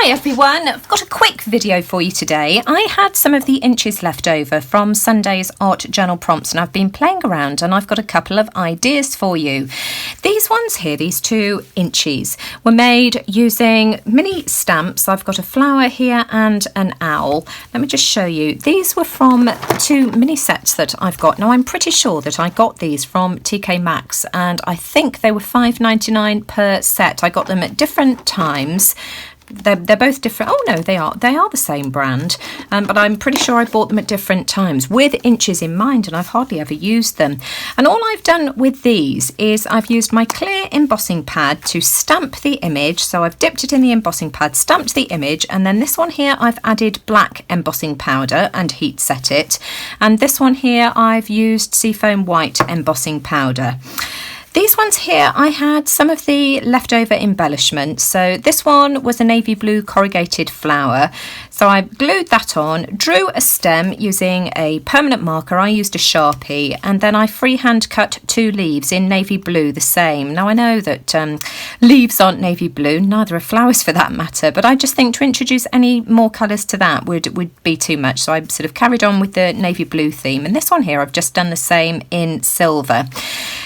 Hi everyone, I've got a quick video for you today. I had some of the Inchies left over from Sunday's art journal prompts and I've been playing around and I've got a couple of ideas for you. These ones here, these two Inchies, were made using mini stamps. I've got a flower here and an owl. Let me just show you. These were from two mini sets that I've got. Now I'm pretty sure that I got these from TK Maxx and I think they were $5.99 per set. I got them at different times. They're both different. Oh no, they are the same brand, but I'm pretty sure I bought them at different times with Inchies in mind, and I've hardly ever used them. And all I've done with these is I've used my clear embossing pad to stamp the image. So I've dipped it in the embossing pad, stamped the image, and then this one here I've added black embossing powder and heat set it, and this one here I've used seafoam white embossing powder. These ones here, I had some of the leftover embellishment. So this one was a navy blue corrugated flower. So I glued that on, drew a stem using a permanent marker. I used a Sharpie, and then I freehand cut two leaves in navy blue the same. Now I know that leaves aren't navy blue, neither are flowers for that matter, but I just think to introduce any more colours to that would be too much. So I sort of carried on with the navy blue theme. And this one here, I've just done the same in silver.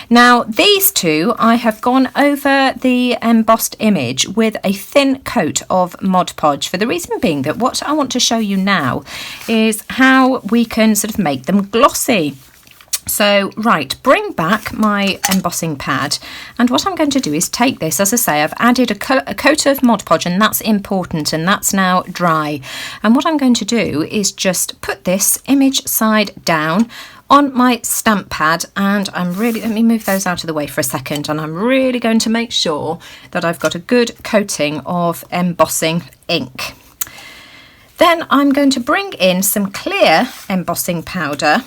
Now these two, I have gone over the embossed image with a thin coat of Mod Podge, for the reason being that what I want to show you now is how we can sort of make them glossy. So, right, bring back my embossing pad, and what I'm going to do is take this, as I say, I've added a coat of Mod Podge, and that's important, and that's now dry. And what I'm going to do is just put this image side down on my stamp pad, and let me move those out of the way for a second, and I'm really going to make sure that I've got a good coating of embossing ink. Then I'm going to bring in some clear embossing powder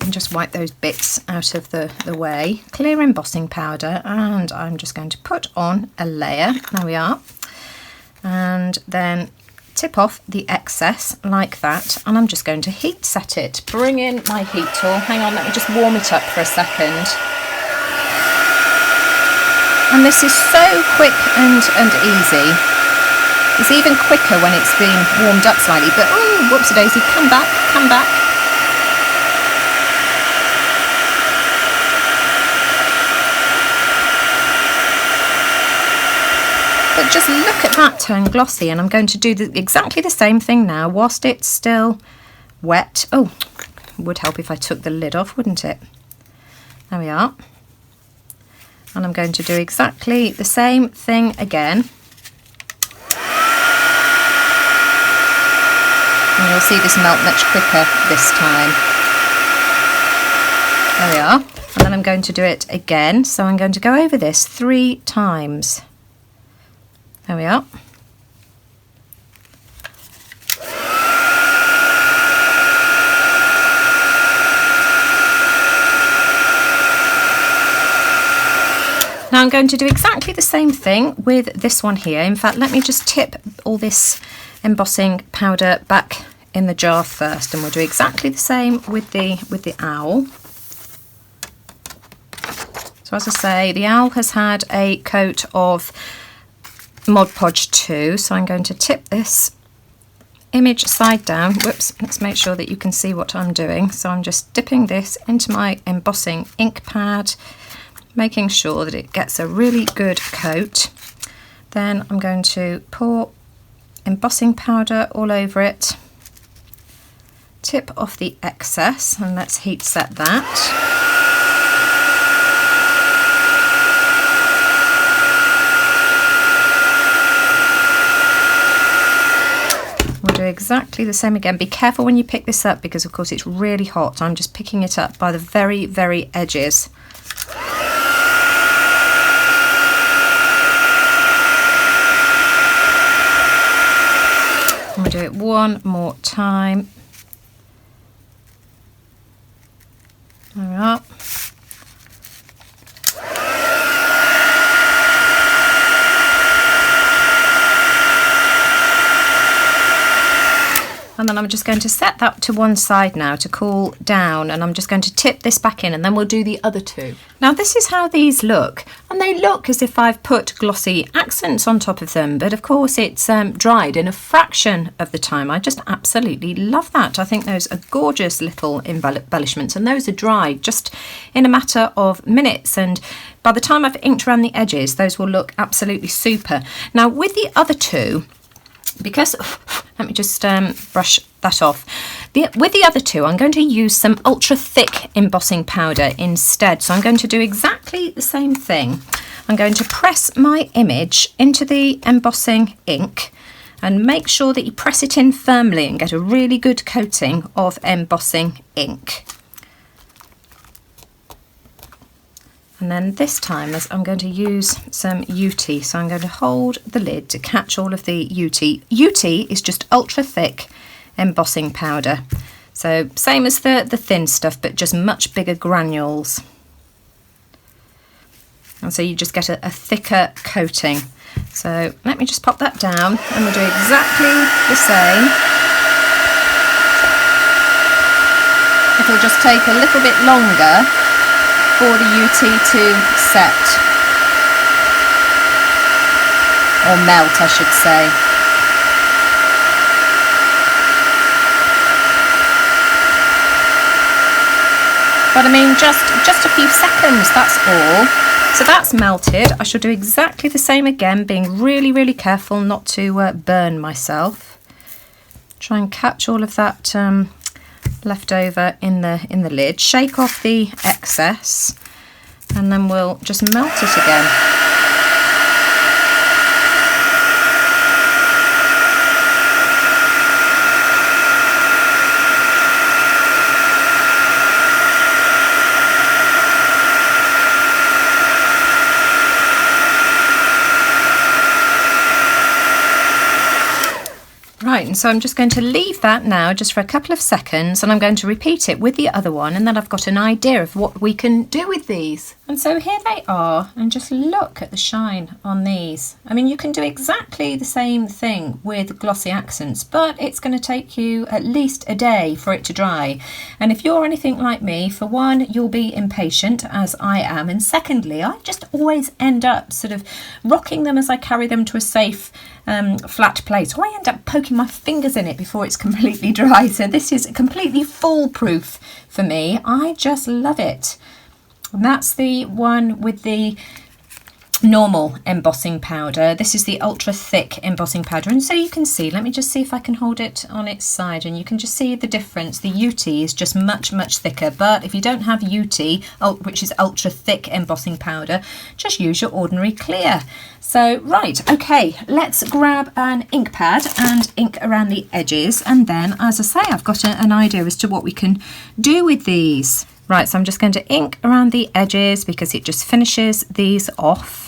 and just wipe those bits out of the way. Clear embossing powder, and I'm just going to put on a layer. There we are. And then tip off the excess like that, and I'm just going to heat set it. Bring in my heat tool. Hang on, let me just warm it up for a second. And this is so quick and easy. It's even quicker when it's been warmed up slightly, but oh, whoopsie daisy, come back. But just look at that turn glossy, and I'm going to do exactly the same thing now whilst it's still wet. Oh, it would help if I took the lid off, wouldn't it? There we are. And I'm going to do exactly the same thing again. And you'll see this melt much quicker this time. There we are. And then I'm going to do it again. So I'm going to go over this 3 times. There we are. Now I'm going to do exactly the same thing with this one here. In fact, let me just tip all this embossing powder back in the jar first, and we'll do exactly the same with the owl. So as I say, the owl has had a coat of Mod Podge too, so I'm going to tip this image side down. Whoops, let's make sure that you can see what I'm doing. So I'm just dipping this into my embossing ink pad, making sure that it gets a really good coat. Then I'm going to pour embossing powder all over it, tip off the excess, and let's heat set that. We'll do exactly the same again. Be careful when you pick this up because of course it's really hot. I'm just picking it up by the very, very edges. I'm going to do it one more time. There we are. And then I'm just going to set that to one side now to cool down, and I'm just going to tip this back in, and then we'll do the other two. Now this is how these look, and they look as if I've put glossy accents on top of them, but of course it's dried in a fraction of the time. I just absolutely love that. I think those are gorgeous little embellishments, and those are dried just in a matter of minutes, and by the time I've inked around the edges, those will look absolutely super. Now with the other two, because let me just brush that off. With the other two, I'm going to use some ultra thick embossing powder instead. So I'm going to do exactly the same thing. I'm going to press my image into the embossing ink and make sure that you press it in firmly and get a really good coating of embossing ink. And then this time I'm going to use some UT, so I'm going to hold the lid to catch all of the UT. UT is just ultra thick embossing powder, so same as the thin stuff, but just much bigger granules. And so you just get a thicker coating. So let me just pop that down, and we'll do exactly the same. It'll just take a little bit longer for the UT to set, or melt I should say. But I mean just a few seconds, that's all. So that's melted. I shall do exactly the same again, being really careful not to burn myself. Try and catch all of that left over in the lid, shake off the excess, and then we'll just melt it again. Right, and so I'm just going to leave that now just for a couple of seconds, and I'm going to repeat it with the other one, and then I've got an idea of what we can do with these. And so here they are, and just look at the shine on these. I mean, you can do exactly the same thing with glossy accents, but it's going to take you at least a day for it to dry. And if you're anything like me, for one, you'll be impatient, as I am, and secondly, I just always end up sort of rocking them as I carry them to a safe flat place. So I end up poking my fingers in it before it's completely dry. So this is completely foolproof for me. I just love it. And that's the one with the normal embossing powder. This is the ultra thick embossing powder, and so you can see, let me just see if I can hold it on its side, and you can just see the difference. The UT is just much thicker, but if you don't have UT, which is ultra thick embossing powder, just use your ordinary clear. So right, okay, let's grab an ink pad and ink around the edges, and then, as I say, I've got an idea as to what we can do with these. Right, so I'm just going to ink around the edges because it just finishes these off.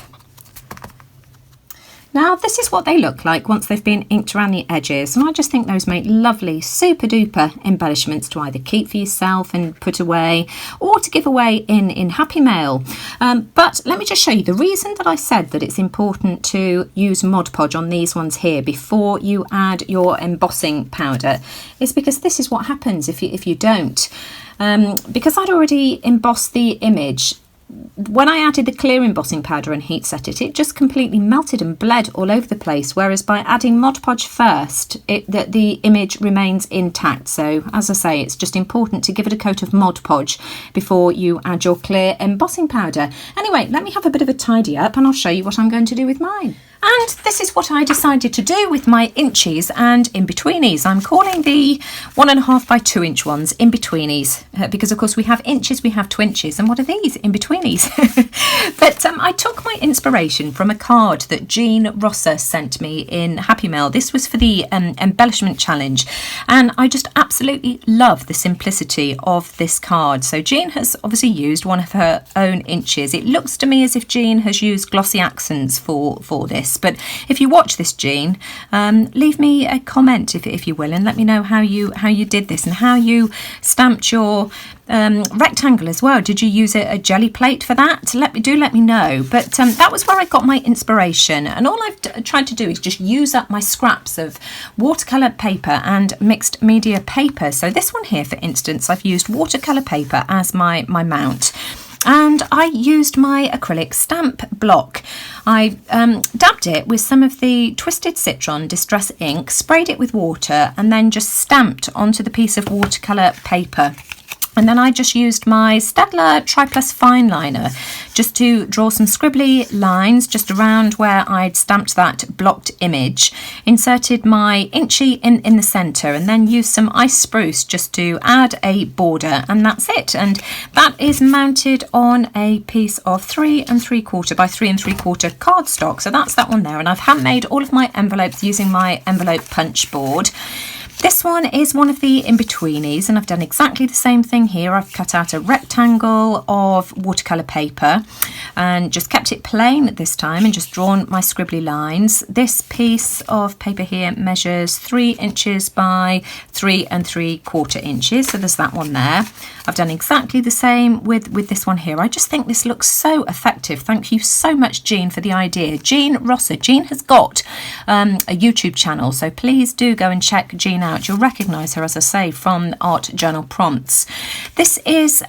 Now this is what they look like once they've been inked around the edges, and I just think those make lovely super duper embellishments to either keep for yourself and put away, or to give away in Happy Mail. But let me just show you the reason that I said that it's important to use Mod Podge on these ones here before you add your embossing powder is because this is what happens if you don't. Because I'd already embossed the image, when I added the clear embossing powder and heat set it, it just completely melted and bled all over the place, whereas by adding Mod Podge first, the image remains intact. So as I say, it's just important to give it a coat of Mod Podge before you add your clear embossing powder. Anyway, let me have a bit of a tidy up and I'll show you what I'm going to do with mine. And this is what I decided to do with my Inchies and Inbetweenies. I'm calling the 1.5 by 2 inch ones Inbetweenies because of course we have Inchies, we have Twinchies, and what are these? Inbetweenies. But I took my inspiration from a card that Jean Rosser sent me in Happy Mail. This was for the embellishment challenge, and I just absolutely love the simplicity of this card. So Jean has obviously used one of her own Inchies. It looks to me as if Jean has used glossy accents for this. this. But if you watch this, Jean, leave me a comment if you will, and let me know how you did this and how you stamped your rectangle as well. Did you use a jelly plate for that? Let me know. But that was where I got my inspiration, and all I've tried to do is just use up my scraps of watercolour paper and mixed media paper. So this one here, for instance, I've used watercolour paper as my mount. And I used my acrylic stamp block. I dabbed it with some of the Twisted Citron Distress ink, sprayed it with water, and then just stamped onto the piece of watercolour paper. And then I just used my Staedtler Triplus Fine Liner just to draw some scribbly lines just around where I'd stamped that blocked image. Inserted my Inchie in the centre, and then used some ice spruce just to add a border, and that's it. And that is mounted on a piece of 3 3/4 by 3 3/4 cardstock. So that's that one there, and I've handmade all of my envelopes using my envelope punch board. This one is one of the Inbetweenies, and I've done exactly the same thing here. I've cut out a rectangle of watercolour paper and just kept it plain this time and just drawn my scribbly lines. This piece of paper here measures 3 inches by 3 3/4 inches, so there's that one there. I've done exactly the same with this one here. I just think this looks so effective. Thank you so much, Jean, for the idea. Jean Rosser. Jean has got a YouTube channel, so please do go and check Jean out. You'll recognise her, as I say, from Art Journal Prompts. This is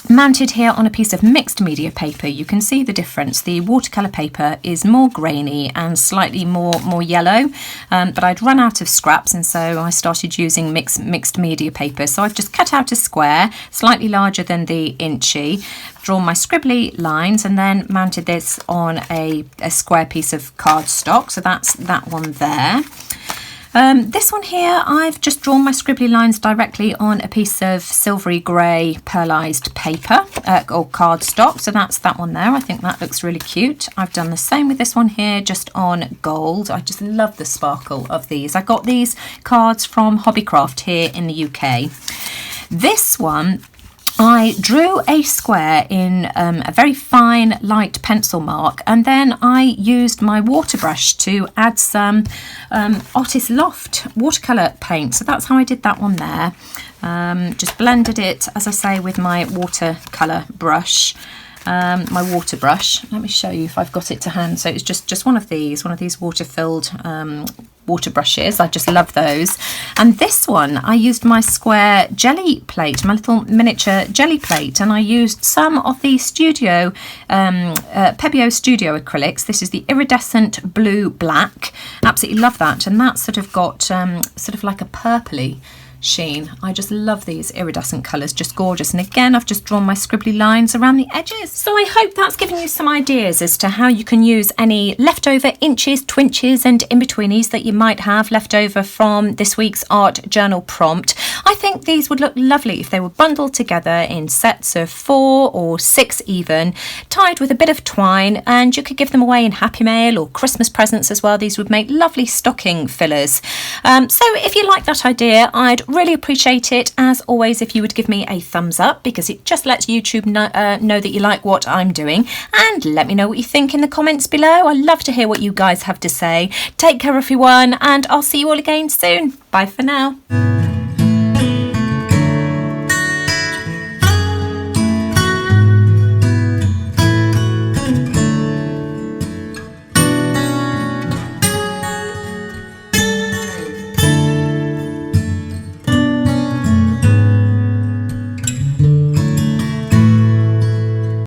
mounted here on a piece of mixed media paper. You can see the difference. The watercolour paper is more grainy and slightly more yellow, but I'd run out of scraps, and so I started using mixed media paper. So I've just cut out a square slightly larger than the Inchie, drawn my scribbly lines, and then mounted this on a square piece of cardstock. So that's that one there. This one here, I've just drawn my scribbly lines directly on a piece of silvery grey pearlised paper or cardstock, so that's that one there. I think that looks really cute. I've done the same with this one here, just on gold. I just love the sparkle of these. I got these cards from Hobbycraft here in the UK. This one, I drew a square in a very fine light pencil mark, and then I used my water brush to add some Artist Loft watercolour paint. So that's how I did that one there. Just blended it, as I say, with my watercolour brush. My water brush. Let me show you if I've got it to hand. So it's just one of these water-filled water brushes. I just love those. And this one, I used my square jelly plate, my little miniature jelly plate, and I used some of the Studio Pebeo Studio acrylics. This is the iridescent blue black. Absolutely love that, and that's sort of got sort of like a purpley sheen. I just love these iridescent colours, just gorgeous. And again, I've just drawn my scribbly lines around the edges. So I hope that's given you some ideas as to how you can use any leftover Inchies, Twinchies and Inbetweenies that you might have left over from this week's art journal prompt. I think these would look lovely if they were bundled together in sets of 4 or 6 even, tied with a bit of twine, and you could give them away in Happy Mail or Christmas presents as well. These would make lovely stocking fillers. So if you like that idea, I'd really appreciate it, as always, if you would give me a thumbs up, because it just lets YouTube know that you like what I'm doing, and let me know what you think in the comments below. I love to hear what you guys have to say. Take care, everyone, and I'll see you all again soon. Bye for now.